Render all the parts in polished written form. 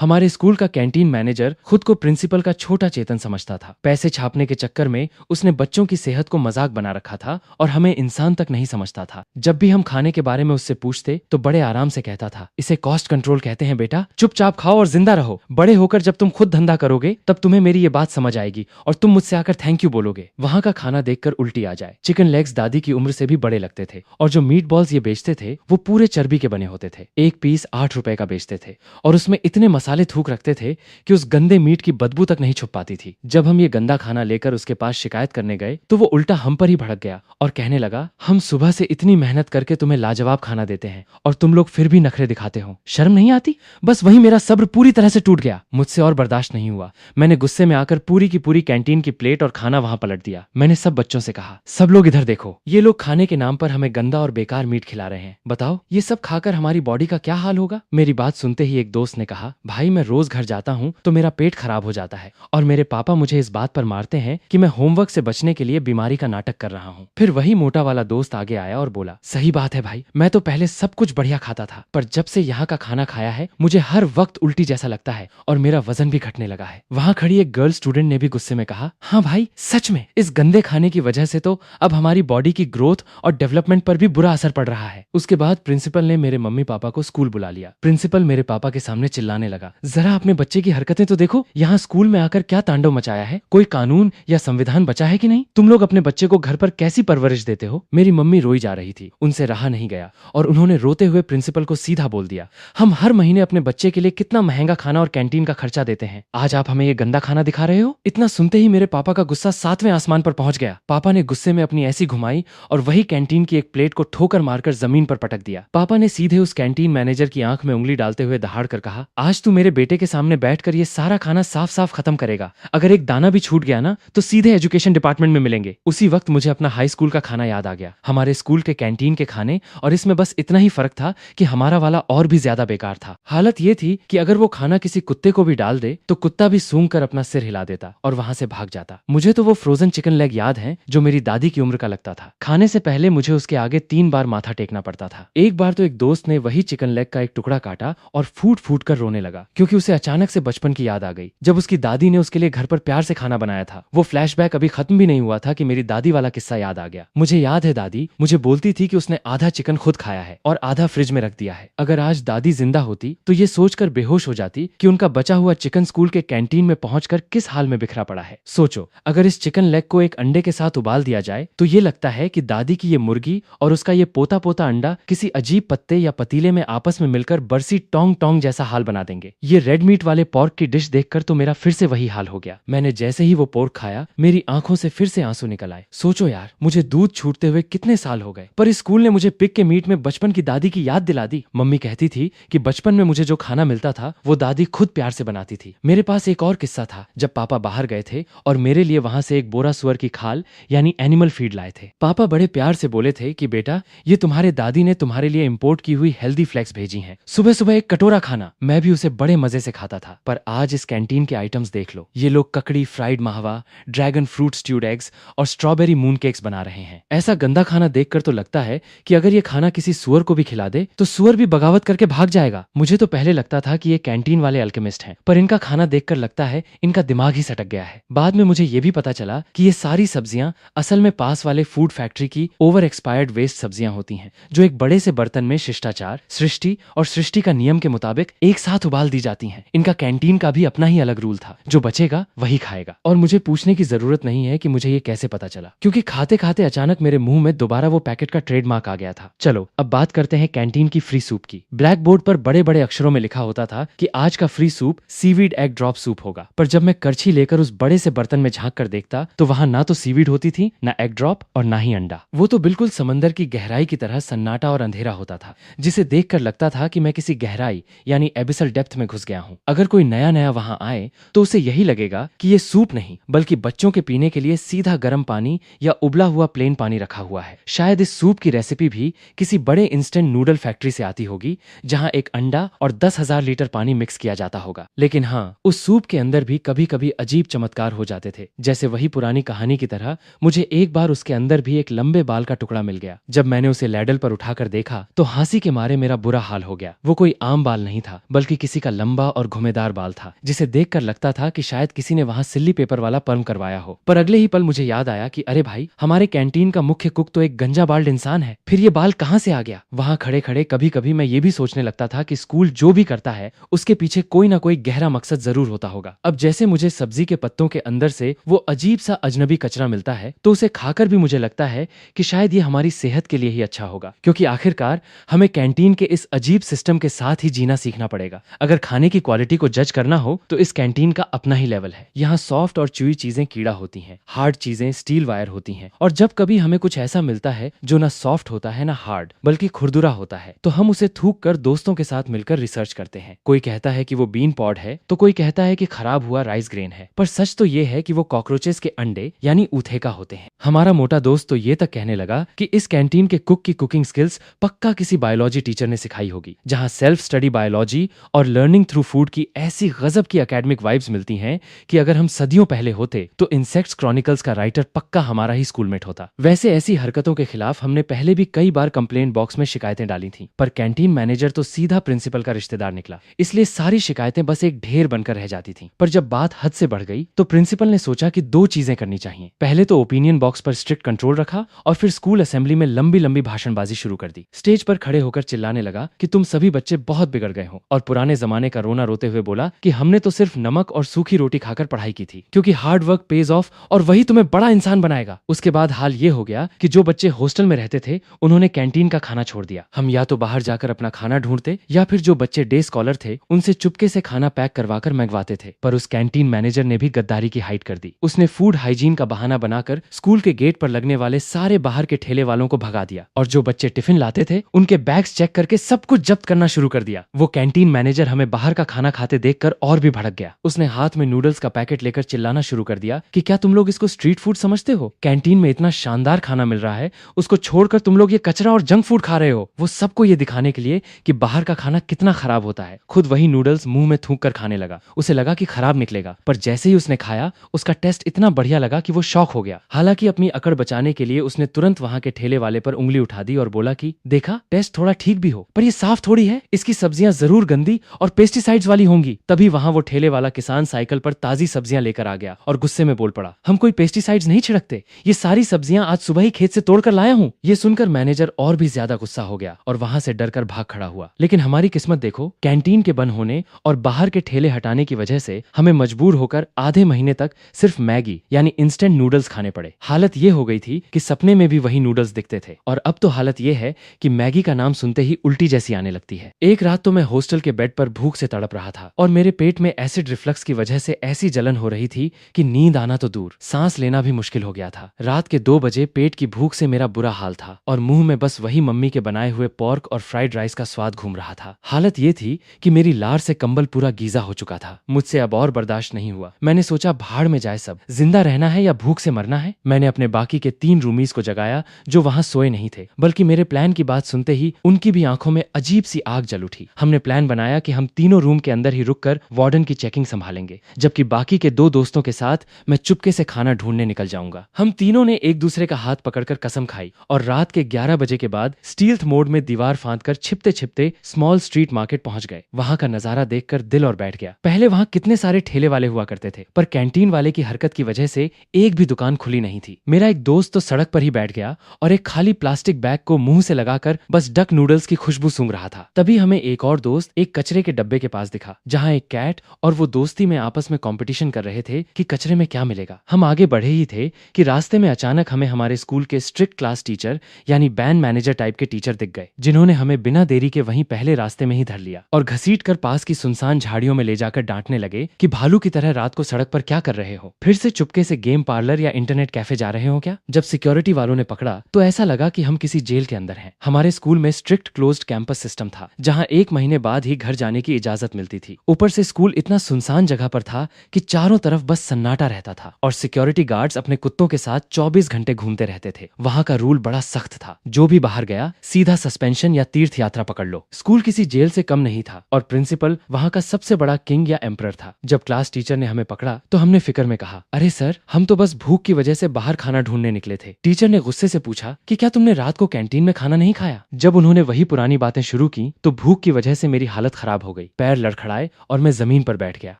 हमारे स्कूल का canteen manager खुद को प्रिंसिपल का छोटा चेतन समझता था। पैसे छापने के चक्कर में उसने बच्चों की सेहत को मजाक बना रखा था और हमें इंसान तक नहीं समझता था। जब भी हम खाने के बारे में उससे पूछते तो बड़े आराम से कहता था, इसे कॉस्ट कंट्रोल कहते हैं बेटा, चुपचाप खाओ और जिंदा रहो। बड़े होकर जब तुम खुद धंधा करोगे तब तुम्हें मेरी ये बात समझ आएगी और तुम मुझसे आकर थैंक यू बोलोगे। वहाँ का खाना देखकर उल्टी आ जाए। चिकन लेग्स दादी की उम्र से भी बड़े लगते थे और जो मीट बॉल्स ये बेचते थे वो पूरे चर्बी के बने होते थे। एक पीस 8 रुपए का बेचते थे और उसमें इतने मसाले थूक रखते थे कि उस गंदे मीट की बदबू तक नहीं छुप पाती थी। जब हम ये गंदा खाना लेकर उसके पास शिकायत करने गए तो वो उल्टा हम पर ही भड़क गया और कहने लगा, हम सुबह से इतनी मेहनत करके तुम्हें लाजवाब खाना देते हैं और तुम लोग फिर भी नखरे दिखाते हो, शर्म नहीं आती? बस वही मेरा सब्र पूरी तरह से टूट गया। मुझसे और बर्दाश्त नहीं हुआ। मैंने गुस्से में आकर पूरी की पूरी कैंटीन की प्लेट और खाना वहां पलट दिया। मैंने सब बच्चों से कहा, सब लोग इधर देखो, ये लोग खाने के नाम पर हमें गंदा और बेकार मीट खिला रहे हैं। बताओ ये सब खाकर हमारी बॉडी का क्या हाल होगा? मेरी बात सुनते ही एक दोस्त ने कहा, भाई मैं रोज घर जाता हूँ तो मेरा पेट खराब हो जाता है और मेरे पापा मुझे इस बात पर मारते हैं कि मैं होमवर्क से बचने के लिए बीमारी का नाटक कर रहा हूँ। फिर वही मोटा वाला दोस्त आगे आया और बोला, सही बात है भाई, मैं तो पहले सब कुछ बढ़िया खाता था पर जब से यहाँ का खाना खाया है मुझे हर वक्त उल्टी जैसा लगता है और मेरा वजन भी घटने लगा है। वहाँ खड़ी एक गर्ल स्टूडेंट ने भी गुस्से में कहा, हाँ भाई सच में इस गंदे खाने की वजह से तो अब हमारी बॉडी की ग्रोथ और डेवलपमेंट पर भी बुरा असर पड़ रहा है। उसके बाद प्रिंसिपल ने मेरे मम्मी पापा को स्कूल बुला लिया। प्रिंसिपल मेरे पापा के सामने चिल्लाने लगा, जरा अपने बच्चे की हरकतें तो देखो, यहाँ स्कूल में आकर क्या तांडव मचाया है, कोई कानून या संविधान बचा है कि नहीं? तुम लोग अपने बच्चे को घर पर कैसी परवरिश देते हो? मेरी मम्मी रोई जा रही थी, उनसे रहा नहीं गया और उन्होंने रोते हुए प्रिंसिपल को सीधा बोल दिया, हम हर महीने अपने बच्चे के लिए कितना महंगा खाना और कैंटीन का खर्चा देते हैं, आज आप हमें ये गंदा खाना दिखा रहे हो? इतना सुनते ही मेरे पापा का गुस्सा 7वें आसमान पर पहुंच गया। पापा ने गुस्से में अपनी ऐसी घुमाई और वही कैंटीन की एक प्लेट को ठोकर मारकर जमीन पर पटक दिया। पापा ने सीधे उस कैंटीन मैनेजर की आंख में उंगली डालते हुए दहाड़ कर कहा, आज तू मेरे बेटे के सामने बैठकर ये सारा खाना साफ साफ खत्म करेगा, अगर एक दाना भी छूट गया ना तो सीधे एजुकेशन डिपार्टमेंट में मिलेंगे। उसी वक्त मुझे अपना हाई स्कूल का खाना याद आ गया, हमारे स्कूल के कैंटीन के खाने, और इसमें बस इतना ही फर्क था कि हमारा वाला और भी ज्यादा बेकार था। हालत ये थी कि अगर वो खाना किसी कुत्ते को भी डाल दे तो कुत्ता भी सूंघ कर अपना सिर हिला देता और वहां से भाग जाता। मुझे तो वो फ्रोजन चिकन लेग याद है जो मेरी दादी की उम्र का लगता था। खाने से पहले मुझे उसके आगे 3 बार माथा टेकना पड़ता था। एक बार तो एक दोस्त ने वही चिकन लेग का एक टुकड़ा काटा और फूट फूट कर रोने लगा क्योंकि उसे अचानक से बचपन की याद आ गई जब उसकी दादी ने उसके लिए घर पर प्यार से खाना बनाया था। वो फ्लैशबैक अभी खत्म भी नहीं हुआ था कि मेरी दादी वाला किस्सा याद आ गया। मुझे याद है दादी मुझे बोलती थी कि उसने आधा चिकन खुद खाया है और आधा फ्रिज में रख दिया है। अगर आज दादी जिंदा होती तो ये सोचकर बेहोश हो जाती कि उनका बचा हुआ चिकन स्कूल के कैंटीन में पहुंचकर किस हाल में बिखरा पड़ा है। सोचो अगर इस चिकन लेग को एक अंडे के साथ उबाल दिया जाए तो ये लगता है कि दादी की ये मुर्गी और उसका ये पोता पोता अंडा किसी अजीब पत्ते या पतीले में आपस में मिलकर बरसी टोंग टोंग जैसा हाल बना देंगे। ये रेड मीट वाले पोर्क की डिश देखकर तो मेरा फिर से वही हाल हो गया। मैंने जैसे ही वो पोर्क खाया मेरी आंखों से फिर से आंसू निकल आए। सोचो यार मुझे दूध छूटते हुए कितने साल हो गए पर इस स्कूल ने मुझे पिग के मीट में बचपन की दादी की याद दिला दी। मम्मी कहती थी कि बचपन में मुझे जो खाना मिलता था वो दादी खुद प्यार से बनाती थी। मेरे पास एक और किस्सा था जब पापा बाहर गए थे और मेरे लिए वहां से एक बोरा सुअर की खाल यानी एनिमल फीड लाए थे। पापा बड़े प्यार से बोले थे कि बेटा ये तुम्हारे दादी ने तुम्हारे लिए इंपोर्ट की हुई हेल्दी फ्लेक्स भेजी हैं, सुबह सुबह एक कटोरा खाना। मैं भी उसे बड़े मजे से खाता था। पर आज इस कैंटीन के आइटम्स देख लो, ये लोग ककड़ी फ्राइड माहवा, ड्रैगन फ्रूट स्ट्यूड एग्स और स्ट्रॉबेरी मून केक्स बना रहे हैं। ऐसा गंदा खाना देखकर तो लगता है कि अगर ये खाना किसी सुअर को भी खिला दे तो सुअर भी बगावत करके भाग जाएगा। मुझे तो पहले लगता था कि ये कैंटीन वाले अल्केमिस्ट हैं, पर इनका खाना देखकर लगता है इनका दिमाग ही सटक गया है। बाद में मुझे ये भी पता चला कि ये सारी सब्जियां असल में पास वाले फूड फैक्ट्री की ओवर एक्सपायर्ड वेस्ट सब्जियां होती हैं जो एक बड़े से बर्तन में शिष्टाचार, सृष्टि और सृष्टि का नियम के मुताबिक एक साथ उबाल दी जाती हैं। इनका कैंटीन का भी अपना ही अलग रूल था, जो बचेगा वही खाएगा। और मुझे पूछने की जरूरत नहीं है कि मुझे ये कैसे पता चला, क्योंकि खाते खाते अचानक मेरे मुंह में दोबारा वो पैकेट का ट्रेडमार्क आ गया था। चलो अब बात करते हैं कैंटीन की फ्री सूप की। ब्लैक बोर्ड पर बड़े बड़े अक्षरों में लिखा होता था कि आज का free soup seaweed egg drop soup होगा, पर जब मैं करछी लेकर उस बड़े से बर्तन में झांक कर देखता तो वहां ना तो सीवीड होती थी, ना एग ड्रॉप और ना ही अंडा। वो तो बिल्कुल समंदर की गहराई की तरह सन्नाटा और अंधेरा होता था, जिसे देखकर लगता था कि मैं किसी गहराई यानी एबिसल डेप्थ में घुस गया हूँ। अगर कोई नया नया वहां आए तो उसे यही लगेगा कि ये सूप नहीं बल्कि बच्चों के पीने के लिए सीधा गर्म पानी या उबला हुआ प्लेन पानी रखा हुआ है। शायद इस सूप की रेसिपी भी किसी बड़े इंस्टेंट नूडल फैक्ट्री से आती होगी जहां एक अंडा और 10,000 लीटर पानी मिक्स किया जाता होगा। लेकिन हाँ, उस सूप के अंदर भी कभी कभी अजीब चमत्कार हो जाते थे। जैसे वही पुरानी कहानी की तरह मुझे एक बार उसके अंदर भी एक लंबे बाल का टुकड़ा मिल गया। जब मैंने उसे लैडल पर उठाकर देखा तो हंसी के मारे मेरा बुरा हाल हो गया। वो कोई आम बाल नहीं था बल्कि किसी का लंबा और घुमेदार बाल था, जिसे देखकर लगता था कि शायद किसी ने वहां सिल्ली पेपर वाला पर्म करवाया हो। पर अगले ही पल मुझे याद आया कि अरे भाई, हमारे कैंटीन का मुख्य कुक तो एक गंजा बाल्ड इंसान है, फिर ये बाल कहां से आ गया। वहां खड़े खड़े कभी कभी मैं ये भी सोचने लगता था कि स्कूल जो भी करता है उसके पीछे कोई ना कोई गहरा मकसद जरूर होता होगा। अब जैसे मुझे सब्जी के पत्तों के अंदर से वो अजीब सा अजनबी कचरा मिलता है तो उसे खाकर भी मुझे लगता है कि शायद ये हमारी सेहत के लिए ही अच्छा होगा, क्योंकि आखिरकार हमें कैंटीन के इस अजीब सिस्टम के साथ ही जीना सीखना पड़ेगा। अगर खाने की क्वालिटी को जज करना हो तो इस कैंटीन का अपना ही लेवल है। यहाँ सॉफ्ट और च्यूई चीजें कीड़ा होती हैं, हार्ड चीजें स्टील वायर होती हैं, और जब कभी हमें कुछ ऐसा मिलता है जो ना सॉफ्ट होता है ना हार्ड बल्कि खुरदुरा होता है तो हम उसे थूक कर दोस्तों के साथ मिलकर रिसर्च करते हैं। कोई कहता है कि वो बीन पॉड है तो कोई कहता है कि खराब हुआ राइस ग्रेन है, पर सच तो ये है कि वो कॉकरोचेस के अंडे यानी ऊथेका होते हैं। हमारा मोटा दोस्त तो ये तक कहने लगा कि इस कैंटीन के कुक की कुकिंग स्किल्स पक्का किसी बायोलॉजी टीचर ने सिखाई होगी, जहां सेल्फ स्टडी बायोलॉजी और लर्निंग थ्रू फूड की ऐसी गजब की एकेडमिक वाइब्स मिलती हैं कि अगर हम सदियों पहले होते तो इंसेक्ट्स क्रॉनिकल्स का राइटर पक्का हमारा ही स्कूलमेट होता। वैसे ऐसी हरकतों के खिलाफ हमने पहले भी कई बार कंप्लेंट बॉक्स में शिकायतें डाली थी, पर कैंटीन मैनेजर तो सीधा प्रिंसिपल का रिश्तेदार निकला, इसलिए सारी शिकायतें बस एक ढेर बनकर रह जाती थी। पर जब बात हद से बढ़ गई तो प्रिंसिपल ने सोचा कि दो चीजें करनी चाहिए। पहले तो ओपिनियन बॉक्स पर स्ट्रिक्ट कंट्रोल रखा और फिर स्कूल असेंबली में लंबी लंबी भाषणबाजी शुरू कर दी। स्टेज पर खड़े होकर चिल्लाने लगा कि तुम सभी बच्चे बहुत बिगड़ गए हो, और पुराने जमाने का रोना रोते हुए बोला कि हमने तो सिर्फ नमक और सूखी रोटी खाकर पढ़ाई की थी, क्योंकि हार्ड वर्क पेज ऑफ और वही तुम्हें बड़ा इंसान बनाएगा। उसके बाद हाल ये हो गया कि जो बच्चे हॉस्टल में रहते थे उन्होंने कैंटीन का खाना छोड़ दिया। हम या तो बाहर जाकर अपना खाना ढूंढते या फिर जो बच्चे डे स्कॉलर थे उनसे चुपके से खाना पैक करवाकर मंगवाते थे। पर उस कैंटीन मैनेजर ने भी गद्दारी की हाइट कर दी। उसने फूड हाइजीन का बहाना बनाकर स्कूल के गेट पर लगने वाले सारे बाहर के ठेले वालों को भगा दिया, और जो बच्चे टिफिन लाते थे उनके बैग्स चेक करके सब कुछ जब्त करना शुरू कर दिया। वो कैंटीन मैनेजर हमें बाहर का खाना खाते देखकर और भी भड़क गया। उसने हाथ में नूडल्स का पैकेट लेकर चिल्लाना शुरू कर दिया कि क्या तुम लोग इसको स्ट्रीट फूड समझते हो? कैंटीन में इतना शानदार खाना मिल रहा है, उसको छोड़कर तुम लोग ये कचरा और जंक फूड खा रहे हो। वो सबको ये दिखाने के लिए कि बाहर का खाना कितना खराब होता है, खुद वही नूडल्स मुंह में थूक कर खाने लगा। उसे लगा कि खराब निकलेगा, पर जैसे ही उसने खाया उसका टेस्ट इतना बढ़िया लगा कि वो शॉक हो गया। हालांकि अपनी अकड़ बचाने के लिए उसने तुरंत वहां के ठेले वाले पर उंगली उठा दी और बोला कि देखा, टेस्ट थोड़ा ठीक भी हो पर ये साफ थोड़ी है, इसकी सब्जियां जरूर गंदी और पेस्टिसाइड्स वाली होंगी। तभी वहां वो ठेले वाला किसान साइकिल पर ताजी सब्जियां लेकर आ गया और गुस्से में बोल पड़ा, हम कोई पेस्टिसाइड्स नहीं छिड़कते, ये सारी सब्जियां आज सुबह ही खेत से तोड़कर लाया हूँ। ये सुनकर मैनेजर और भी ज्यादा गुस्सा हो गया और वहां से डरकर भाग खड़ा हुआ। लेकिन हमारी किस्मत देखो, कैंटीन के बंद होने और बाहर के ठेले हटाने की वजह से हमें मजबूर होकर आधे महीने तक सिर्फ मैगी यानी इंस्टेंट नूडल्स खाने पड़े। हालत ये हो गई थी कि सपने में भी वही नूडल्स दिखते थे, और अब तो हालत ये है कि मैगी का नाम सुनते ही उल्टी जैसी आने लगती है। एक रात तो मैं हॉस्टल के बेड पर भूख से तड़प रहा था और मेरे पेट में एसिड रिफ्लक्स की वजह से ऐसी जलन हो रही थी कि नींद आना तो दूर, सांस लेना भी मुश्किल हो गया था। रात के 2 बजे पेट की भूख से मेरा बुरा हाल था और मुंह में बस वही मम्मी के बनाए हुए पोर्क और फ्राइड राइस का स्वाद घूम रहा था। हालत ये थी कि मेरी लार से कंबल पूरा गीजा हो चुका था। मुझसे अब और बर्दाश्त नहीं हुआ। मैंने सोचा भाड़ में जाए सब, जिंदा रहना है या भूख से मरना है। मैंने अपने बाकी के 3 रूमीज को जगाया जो वहां सोए नहीं थे, बल्कि मेरे प्लान की बात सुनते ही उनकी भी आंखों में अजीब सी आग जल उठी। हमने प्लान बनाया कि हम तीनों रूम के अंदर ही रुककर वार्डन की चेकिंग संभालेंगे, जबकि बाकी के 2 दोस्तों के साथ मैं चुपके से खाना ढूंढने निकल जाऊंगा। हम तीनों ने एक दूसरे का हाथ पकड़कर कसम खाई और रात के 11 बजे के बाद स्टील्थ मोड में दीवार फांदकर छिपते छिपते स्मॉल स्ट्रीट मार्केट पहुंच गए। वहां का नजारा देखकर दिल और बैठ गया। पहले वहां कितने सारे ठेले वाले हुआ करते थे, पर कैंटीन वाले की हरकत की वजह से एक भी दुकान खुली नहीं थी। मेरा एक दोस्त तो सड़क पर ही बैठ गया और एक खाली प्लास्टिक बैग को मुंह से लगाकर बस डक नूडल्स की खुशबू सूंघ रहा था। तभी हमें एक और दोस्त एक कचरे के डब्बे के पास दिखा, जहां एक कैट और वो दोस्ती में आपस में कंपटीशन कर रहे थे कि कचरे में क्या मिलेगा। हम आगे बढ़े ही थे कि रास्ते में अचानक हमें हमारे स्कूल के स्ट्रिक्ट क्लास टीचर यानी बैंड मैनेजर टाइप के टीचर दिख गए, जिन्होंने हमें बिना देरी के वहीं पहले रास्ते में ही धर लिया और घसीट कर पास की सुनसान झाड़ियों में ले जाकर डांटने लगे कि भालू की तरह रात को सड़क पर क्या कर रहे हो, फिर से चुपके से गेम पार्लर या इंटरनेट कैफे जा रहे हो क्या? जब सिक्योरिटी वालों ने पकड़ा तो ऐसा लगा कि हम किसी जेल के अंदर हैं। हमारे स्कूल में स्ट्रिक्ट क्लोज्ड कैंपस सिस्टम था, जहां 1 महीने बाद ही घर जाने की की इजाजत मिलती थी। ऊपर से स्कूल इतना सुनसान जगह पर था कि चारों तरफ बस सन्नाटा रहता था और सिक्योरिटी गार्ड्स अपने कुत्तों के साथ 24 घंटे घूमते रहते थे। वहां का रूल बड़ा सख्त था, जो भी बाहर गया सीधा सस्पेंशन या तीर्थ यात्रा पकड़ लो। स्कूल किसी जेल से कम नहीं था और प्रिंसिपल वहां का सबसे बड़ा किंग या एम्परर था। जब क्लास टीचर ने हमें पकड़ा तो हमने फिक्र में कहा, अरे सर, हम तो बस भूख की वजह से बाहर खाना ढूंढने निकले थे। टीचर ने गुस्से से पूछा कि क्या तुमने रात को कैंटीन में खाना नहीं खाया? जब उन्होंने वही पुरानी बातें शुरू की तो भूख की वजह से मेरी हालत खराब हो गई। पैर लड़खड़ाए और मैं जमीन पर बैठ गया।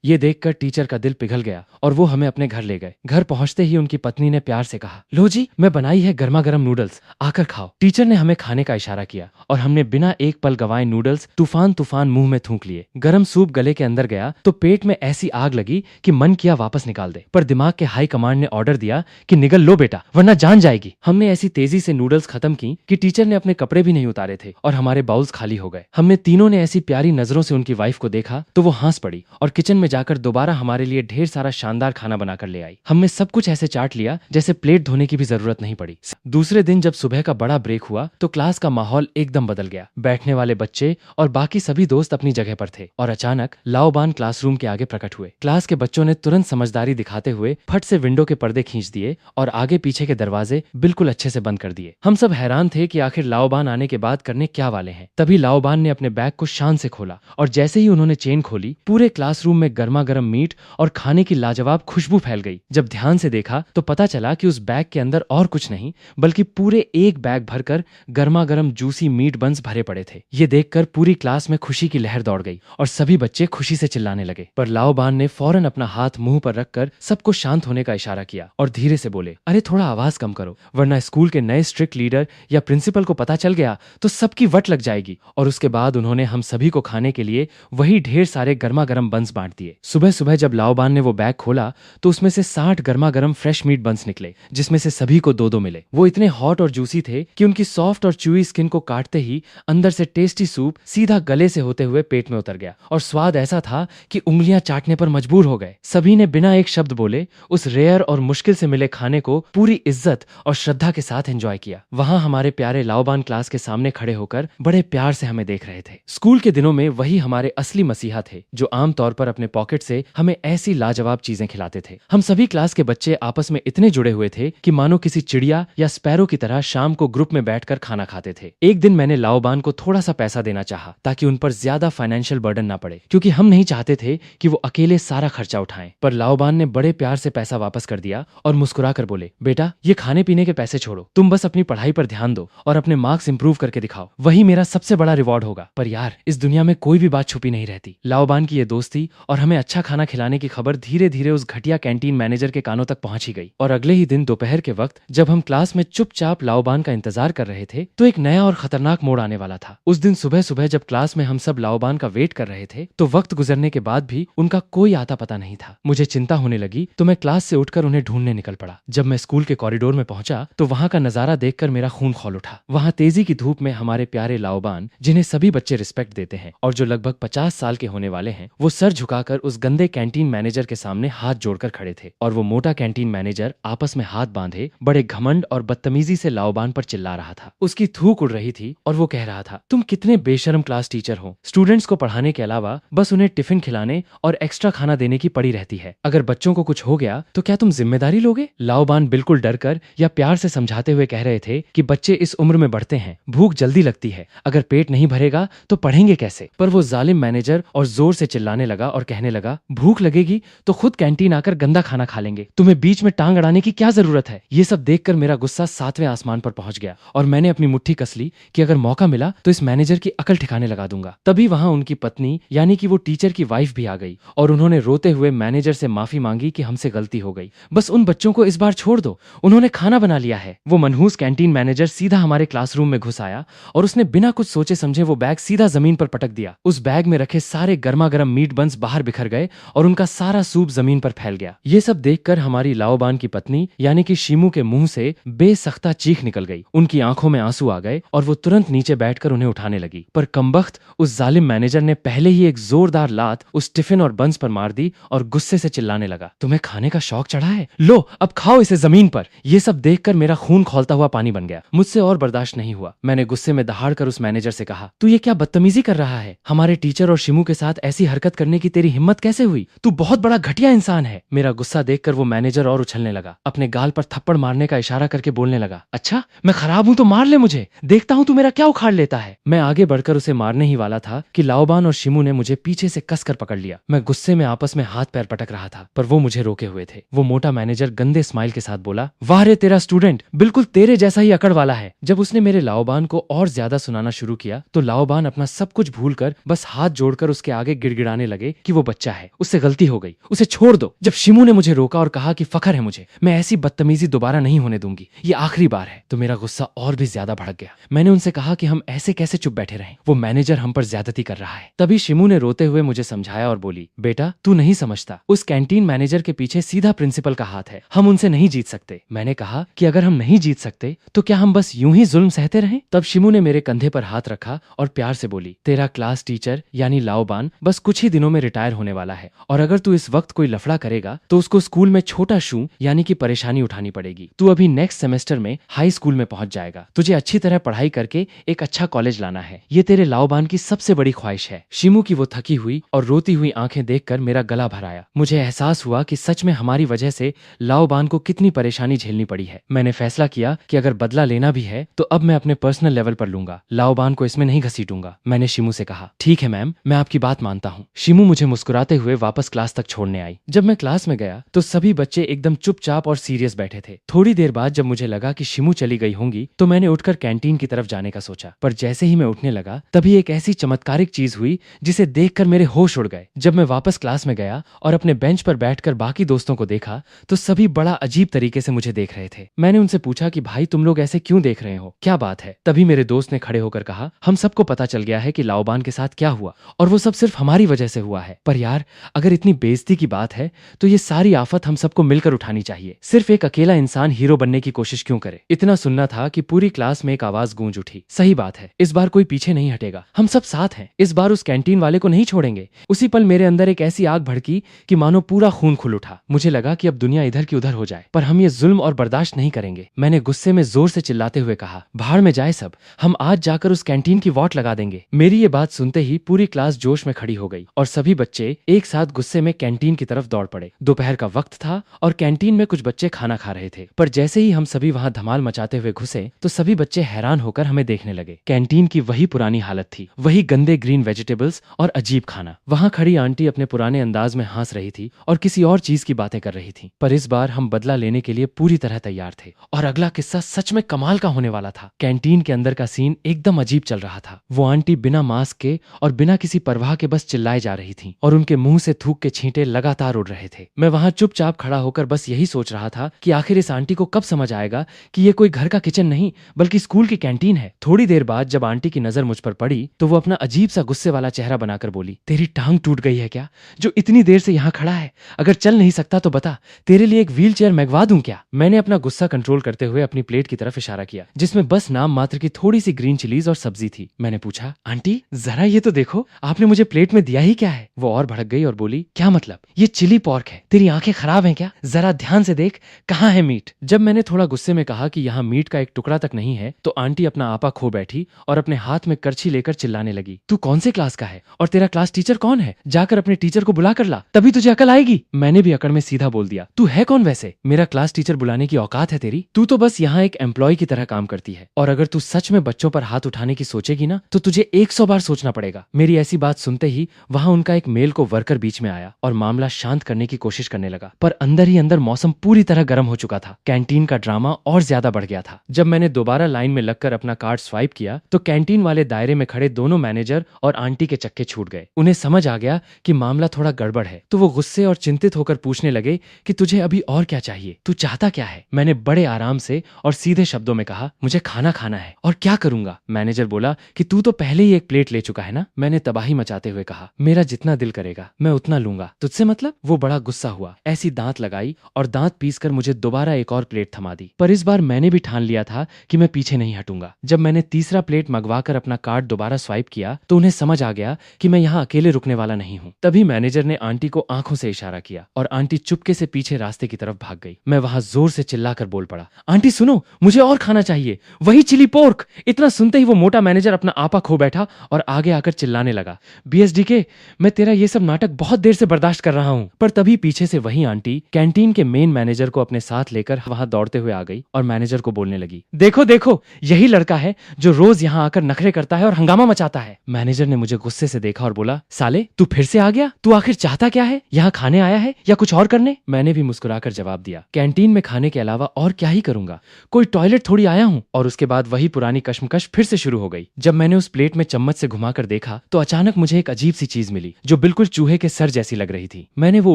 ये देखकर टीचर का दिल पिघल गया और वो हमें अपने घर ले गए। घर पहुंचते ही उनकी पत्नी ने प्यार से कहा, लो जी, मैं बनाई है गर्मा गर्म नूडल्स, आकर खाओ। टीचर ने हमें खाने का इशारा किया और हमने बिना एक पल गवाए नूडल्स तूफान तूफान मुंह में थूक लिए। गर्म सूप गले के अंदर गया तो पेट में ऐसी आग लगी कि मन किया वापस निकाल दे, पर दिमाग के हाई कमांड ने ऑर्डर दिया कि निगल लो बेटा, वरना जान जाएगी। हमने ऐसी तेजी से नूडल्स खत्म की कि टीचर ने अपने कपड़े भी नहीं उतारे थे और हमारे बाउल्स खाली हो गए। हमने तीनों ने ऐसी प्यारी नजरों से उनकी वाइफ को देखा तो वो हंस पड़ी और किचन में जाकर दोबारा हमारे लिए ढेर सारा शानदार खाना बनाकर ले आई। हमने सब कुछ ऐसे चाट लिया जैसे प्लेट धोने की भी जरूरत नहीं पड़ी। दूसरे दिन जब सुबह का बड़ा ब्रेक हुआ तो क्लास का माहौल एकदम बदल गया। बैठने वाले बच्चे और बाकी सभी दोस्त अपनी जगह पर थे और अचानक लाओबान क्लासरूम के आगे प्रकट हुए। क्लास के बच्चों ने तुरंत समझदारी दिखाते हुए फट से विंडो के पर्दे खींच दिए और आगे पीछे के दरवाजे बिल्कुल अच्छे से बंद कर दिए। हम सब हैरान थे कि आखिर लाओबान आने के बाद करने क्या वाले हैं। तभी लाओबान ने अपने बैग को शान से खोला और जैसे ही उन्होंने चेन खोली पूरे क्लासरूम में गर्मा गर्म मीट और खाने की लाजवाब खुशबू फैल गई। जब ध्यान से देखा तो पता चला कि उस बैग के अंदर और कुछ नहीं बल्कि पूरे एक बैग भरकर गर्मा गर्म जूसी मीट बंस भरे पड़े थे। ये देखकर पूरी क्लास में खुशी की लहर दौड़ गई और सभी बच्चे खुशी से चिल्लाने लगे। पर लाओबान ने फौरन अपना हाथ मुंह पर रखकर सबको शांत होने का इशारा किया और धीरे से बोले, अरे थोड़ा आवाज कम करो, वरना स्कूल के नए स्ट्रिक्ट लीडर या प्रिंसिपल को पता चल गया तो सबकी वट लग जाएगी। और उसके बाद उन्होंने हम सभी को खाने के लिए वही ढेर सारे गर्मा गर्म बंस बांट दिए। सुबह सुबह जब लाओबान ने वो बैग खोला तो उसमें से 60 गर्मा गर्म फ्रेश मीट बंस निकले, जिसमें से सभी को दो दो मिले। वो इतने हॉट और जूसी थे कि उनकी सॉफ्ट और च्यूई स्किन को काटते ही अंदर से टेस्टी सूप सीधा गले से होते हुए पेट में उतर गया और स्वाद ऐसा था कि उंगलियां चाटने पर मजबूर हो गए। सभी ने बिना एक शब्द बोले उस रेयर और मुश्किल से मिले खाने को पूरी इज्जत और श्रद्धा के साथ एंजॉय किया। वहां हमारे प्यारे लाओबान क्लास के सामने खड़े होकर बड़े प्यार से हमें देख रहे थे। स्कूल के दिनों में वही हमारे असली मसीहा थे जो आमतौर पर अपने पॉकेट से हमें ऐसी लाजवाब चीजें खिलाते थे। हम सभी क्लास के बच्चे आपस में इतने जुड़े हुए थे कि मानो किसी चिड़िया या स्पैरो की तरह शाम को ग्रुप में बैठकर खाना खाते थे। एक दिन मैंने लाओबान को थोड़ा सा पैसा देना चाहा ताकि उन पर ज्यादा फाइनेंशियल बर्डन ना पड़े, क्योंकि हम नहीं चाहते थे कि वो अकेले सारा खर्चा उठाएं। पर लाओबान ने बड़े प्यार से पैसा वापस कर दिया और मुस्कुराकर बोले, बेटा ये खाने पीने के पैसे छोड़ो, तुम बस अपनी पढ़ाई पर ध्यान दो और अपने मार्क्स इंप्रूव करके दिखाओ, वही मेरा सबसे बड़ा रिवॉर्ड होगा। पर यार, इस दुनिया में कोई भी बात छुपी नहीं रहती। लाओबान की ये दोस्ती और हमें अच्छा खाना खिलाने की खबर धीरे धीरे उस घटिया कैंटीन मैनेजर के कानों तक पहुंची गई और अगले ही दिन दोपहर के वक्त जब हम क्लास में चुपचाप लाओबान का इंतजार कर रहे थे तो एक नया और खतरनाक मोड़ आने वाला था। उस दिन सुबह सुबह जब क्लास में हम सब लाओबान का वेट कर रहे थे तो वक्त गुजरने के बाद भी उनका कोई आता पता नहीं था। मुझे चिंता होने लगी तो मैं क्लास से उठकर उन्हें ढूंढने निकल पड़ा। जब मैं स्कूल के कॉरिडोर में पहुंचा तो वहां का नजारा देखकर मेरा खून खौल उठा। वहां तेजी की धूप में हमारे प्यारे लाओबान, जिन्हें सभी बच्चे रिस्पेक्ट देते हैं और जो लगभग 50 साल के होने वाले हैं, वो सर झुकाकर उस गंदे कैंटीन मैनेजर के सामने हाथ जोड़कर खड़े थे। और वो मोटा कैंटीन मैनेजर आपस में हाथ बांधे बड़े घमंड और बदतमीजी से लाओबान पर चिल्ला रहा था। उसकी थूक उड़ रही थी और वो कह रहा था, तुम कितने बेशर्म क्लास टीचर हो, स्टूडेंट्स को पढ़ाने के अलावा बस उन्हें टिफिन खिलाने और एक्स्ट्रा खाना देने की पड़ी रहती है। अगर बच्चों को कुछ हो गया तो क्या तुम जिम्मेदारी लोगे? लाओबान बिल्कुल डरकर या प्यार से समझाते हुए कह रहे थे कि बच्चे इस उम्र में बढ़ते हैं, भूख जल्दी लगती है, अगर पेट नहीं भरेगा तो पढ़ेंगे कैसे? पर वो जालिम मैनेजर और जोर से चिल्लाने लगा और कहने लगा, भूख लगेगी तो खुद कैंटीन आकर गंदा खाना खा लेंगे, तुम्हें बीच में टांग अड़ाने की क्या जरूरत है? ये सब देखकर मेरा गुस्सा 7वें आसमान पर पहुंच गया और मैंने अपनी मुट्ठी कस ली कि अगर मौका मिला तो इस मैनेजर की अकल ठिकाने लगा दूंगा। तभी वहां उनकी पत्नी यानी कि वो टीचर की वाइफ भी आ गई और उन्होंने रोते हुए मैनेजर से माफी मांगी कि हमसे गलती हो गई, बस उन बच्चों को इस बार छोड़ दो, उन्होंने खाना बना लिया है। वो मनहूस कैंटीन मैनेजर सीधा हमारे क्लासरूम में घुस आया और उसने बिना कुछ सोचे समझे वो बैग सीधा जमीन पर पटक दिया। उस बैग में रखे सारे गर्मा गर्म मीट बंस बाहर बिखर गए और उनका सारा सूप जमीन पर फैल गया। ये सब देखकर हमारी लाओबान की पत्नी यानी कि शीमू के मुंह से बेसख्ता चीख निकल गई। उनकी आंखों में आंसू आ गए और वो तुरंत नीचे बैठकर उन्हें उठाने लगी। पर कमबख्त उस जालिम मैनेजर ने पहले ही एक जोरदार लात उस टिफिन और बंस पर मार दी और गुस्से से चिल्लाने लगा, तुम्हें खाने का शौक चढ़ा है, लो अब खाओ इसे जमीन पर। ये सब देखकर मेरा खून खौलता हुआ पानी बन गया। मुझसे और बर्दाश्त नहीं हुआ। मैंने गुस्से में दहाड़कर उस मैनेजर से कहा, तू ये क्या बदतमीजी कर रहा है? हमारे टीचर और शिमू के साथ ऐसी हरकत करने की तेरी हिम्मत कैसे हुई? तू बहुत बड़ा घटिया इंसान है। मेरा गुस्सा देखकर वो मैनेजर और उछलने लगा, अपने गाल पर थप्पड़ मारने का इशारा करके बोलने लगा, अच्छा मैं खराब हूं तो मार ले मुझे, देखता हूं तू मेरा क्या उखाड़ लेता है। मैं आगे बढ़कर उसे मारने ही वाला था कि लाओबान और शिमू ने मुझे पीछे से कसकर पकड़ लिया। मैं गुस्से में आपस में हाथ पैर पटक रहा था, पर वो मुझे रोके हुए थे। वो मोटा मैनेजर गंदे स्माइल के साथ बोला, वाह रे तेरा स्टूडेंट बिल्कुल तेरे जैसा ही अकड़ वाला है। जब उसने मेरे लाओबान को और ज्यादा सुनाना शुरू किया तो लाओबान अपना सब कुछ भूलकर बस हाथ जोड़कर उसके आगे गिड़गिड़ाने लगे कि वो बच्चा है, उससे गलती हो गई, उसे छोड़ दो। जब शिमू ने मुझे रोका और कहा कि फखर है मुझे, मैं ऐसी बदतमीजी दोबारा नहीं होने दूंगी, ये आखिरी बार है, तो मेरा गुस्सा और भी ज्यादा भड़क गया। मैंने उनसे कहा कि हम ऐसे कैसे चुप बैठे रहें, वो मैनेजर हम पर ज्यादती कर रहा है। तभी शिमू ने रोते हुए मुझे समझाया और बोली, बेटा तू नहीं समझता, उस कैंटीन मैनेजर के पीछे सीधा प्रिंसिपल का हाथ है, हम उनसे नहीं जीत सकते। मैंने कहा कि अगर हम नहीं जीत सकते तो क्या हम बस यूं ही जुल्म सहते रहें? तब शिमू ने मेरे कंधे पर हाथ रखा और प्यार से बोली, तेरा क्लास टीचर यानी लाओबान बस कुछ ही दिनों में रिटायर होने वाला है, और अगर तू इस वक्त कोई लफड़ा करेगा तो उसको स्कूल में छोटा शू यानी कि परेशानी उठानी पड़ेगी। तू अभी नेक्स्ट सेमेस्टर में हाई स्कूल में पहुंच जाएगा, तुझे अच्छी तरह पढ़ाई करके एक अच्छा कॉलेज लाना है, ये तेरे लाओबान की सबसे बड़ी ख्वाहिश है। शिमू की वो थकी हुई और रोती हुई आंखें देखकर मेरा गला भर आया। मुझे एहसास हुआ कि सच में हमारी वजह से लाओबान को कितनी परेशानी झेलनी पड़ी है। मैंने फैसला किया कि अगर बदला लेना भी है तो अब मैं अपने पर्सनल लेवल पर लूंगा, लाओबान को इसमें नहीं घसीटूंगा। मैंने शिमू से कहा, ठीक है मैम, मैं आपकी बात मानता हूँ। शिमू मुझे मुस्कुराते हुए वापस क्लास तक छोड़ने आई। जब मैं क्लास में गया तो सभी बच्चे एकदम चुपचाप और सीरियस बैठे थे। थोड़ी देर बाद जब मुझे लगा कि शिमू चली गई होंगी तो मैंने उठकर कैंटीन की तरफ जाने का सोचा, पर जैसे ही मैं उठने लगा तभी एक ऐसी चमत्कारिक चीज हुई जिसे देखकर मेरे होश उड़ गए। जब मैं वापस क्लास में गया और अपने बेंच पर बैठकर बाकी दोस्तों को देखा तो सभी बड़ा अजीब तरीके से मुझे देख रहे थे। मैंने उनसे पूछा कि भाई तुम लोग ऐसे क्यों देख रहे हो, क्या बात है? तभी मेरे दोस्त ने खड़े होकर कहा, हम सबको पता चल गया है कि लाओबान के साथ क्या हुआ, और वो सब सिर्फ हमारी वजह से हुआ है। पर यार अगर इतनी बेइज्जती की बात है तो ये सारी आफत हम सबको मिलकर उठानी चाहिए, सिर्फ एक अकेला इंसान हीरो बनने की कोशिश क्यों करे? इतना सुनना था कि पूरी क्लास में एक आवाज गूंज उठी, सही बात है, इस बार कोई पीछे नहीं हटेगा, हम सब साथ हैं, इस बार उस कैंटीन वाले को नहीं छोड़ेंगे। उसी पल मेरे अंदर एक ऐसी आग भड़की कि मानो पूरा खून खुल उठा। मुझे लगा कि अब दुनिया इधर की उधर हो जाए, पर हम ये जुल्म और बर्दाश्त नहीं करेंगे। मैंने गुस्से में जोर से चिल्लाते हुए कहा, भाड़ में जाए सब, हम आज जाकर उस कैंटीन की वॉट लगा देंगे। मेरी ये बात सुनते ही पूरी क्लास जोश में खड़ी हो गई और सभी बच्चे एक साथ गुस्से में कैंटीन की तरफ दौड़ पड़े। दोपहर का वक्त था और कैंटीन में कुछ बच्चे खाना खा रहे थे, पर जैसे ही हम सभी वहां धमाल मचाते हुए घुसे तो सभी बच्चे हैरान होकर हमें देखने लगे। कैंटीन की वही पुरानी हालत थी, वही गंदे ग्रीन वेजिटेबल्स और अजीब खाना। वहां खड़ी आंटी अपने पुराने अंदाज में हंस रही थी और किसी और चीज की बातें कर रही थी। पर इस बार हम बदला लेने के लिए पूरी तरह तैयार थे और अगला किस्सा सच में कमाल का होने वाला था। कैंटीन के अंदर का सीन एकदम अजीब चल रहा था। वो आंटी बिना मास्क के और बिना किसी परवाह के बस चिल्लाए जा रही थी और उनके मुंह से थूक के छींटे लगातार उड़ रहे थे। मैं वहां चुपचाप खड़ा होकर बस यही सोच रहा था कि आखिर इस आंटी को कब समझ आएगा कि ये कोई घर का किचन नहीं बल्कि स्कूल की कैंटीन है। थोड़ी देर बाद जब आंटी की नजर मुझ पर पड़ी तो वो अपना अजीब सा गुस्से वाला चेहरा बनाकर बोली, तेरी टांग टूट गई है क्या, जो इतनी देर से यहाँ खड़ा है? अगर चल नहीं सकता तो बता, तेरे लिए एक व्हील चेयर मंगवा दूं क्या? मैंने अपना गुस्सा कंट्रोल करते हुए अपनी प्लेट की तरफ इशारा किया जिसमें बस नाम मात्र की थोड़ी सी ग्रीन चिलीज और सब्जी थी। मैंने पूछा, आंटी जरा ये तो देखो, आपने मुझे प्लेट में दिया ही क्या है? वो और भड़क गई और बोली, क्या मतलब? ये चिली पॉर्क है, तेरी आंखें खराब हैं क्या? जरा ध्यान से देख, कहाँ है मीट? जब मैंने थोड़ा गुस्से में कहा कि यहाँ मीट का एक टुकड़ा तक नहीं है तो आंटी अपना आपा खो बैठी और अपने हाथ में करछी लेकर चिल्लाने लगी, तू कौन से क्लास का है और तेरा क्लास टीचर कौन है? जाकर अपने टीचर को बुला कर ला, तभी तुझे अकल आएगी। मैंने भी अकड़ में सीधा बोल दिया, तू है कौन वैसे? मेरा क्लास टीचर बुलाने की औकात है तेरी? तू तो बस यहाँ एक एम्प्लॉय की तरह काम करती है, और अगर तू सच में बच्चों पर हाथ उठाने की सोचेगी ना तो तुझे 100 बार सोचना पड़ेगा। मेरी ऐसी बात सुनते ही वहां उनका एक मेल को वर्कर बीच में आया और मामला शांत करने की कोशिश करने लगा, पर अंदर ही अंदर मौसम पूरी तरह गर्म हो चुका था। कैंटीन का ड्रामा और ज्यादा बढ़ गया था। जब मैंने दोबारा लाइन में लगकर अपना कार्ड स्वाइप किया तो कैंटीन वाले दायरे में खड़े दोनों मैनेजर और आंटी के चक्के छूट गए। उन्हें समझ आ गया कि मामला थोड़ा गड़बड़ है तो वो गुस्से और चिंतित होकर पूछने लगे कि तुझे अभी और क्या चाहिए, तू चाहता क्या है? मैंने बड़े आराम से और सीधे शब्दों में कहा, मुझे खाना खाना है। और क्या करूंगा? मैनेजर बोला कि तू तो पहले ही एक प्लेट ले चुका है ना। मैंने तबाही मचाते हुए कहा, मेरा जितना दिल करेगा मैं उतना लूंगा, तुझसे मतलब? वो बड़ा गुस्सा हुआ, ऐसी दांत लगाई और दांत पीसकर मुझे दोबारा एक और प्लेट थमा दी। पर इस बार मैंने भी ठान लिया था कि मैं पीछे नहीं हटूंगा। जब मैंने तीसरा प्लेट मंगवाकर अपना कार्ड दोबारा स्वाइप किया तो उन्हें समझ आ गया कि मैं यहाँ अकेले रुकने वाला नहीं हूँ। तभी मैनेजर ने आंटी को आंखों से इशारा किया और आंटी चुपके से पीछे रास्ते की तरफ भाग गई। मैं वहां जोर से चिल्लाकर बोल पड़ा, आंटी सुनो, मुझे और खाना चाहिए, वही चिली पोर्क। इतना सुनते ही वो मोटा मैनेजर अपना आपा खो बैठा और आगे आकर चिल्लाने लगा, BSDK, मैं तेरा ये सब नाटक बहुत देर से बर्दाश्त कर रहा हूँ। पर तभी पीछे से वही आंटी कैंटीन के मेन मैनेजर को अपने साथ लेकर वहां दौड़ते हुए आ गई और मैनेजर को बोलने लगी, देखो देखो, यही लड़का है जो रोज यहाँ आकर नखरे करता है और हंगामा मचाता है। मैनेजर ने मुझे गुस्से से देखा और बोला, साले तू फिर से आ गया? तू आखिर चाहता क्या है? यहाँ खाने आया है या कुछ और करने? मैंने भी मुस्कुराकर जवाब दिया, कैंटीन में खाने के अलावा और क्या ही करूंगा, कोई टॉयलेट थोड़ी आया हूँ। और उसके बाद वही पुरानी कश्मकश फिर से शुरू हो गई। जब मैंने उस प्लेट में चम्मच से घुमाकर देखा तो अचानक मुझे एक अजीब सी चीज मिली जो बिल्कुल चूहे के सर जैसी लग रही थी। मैंने वो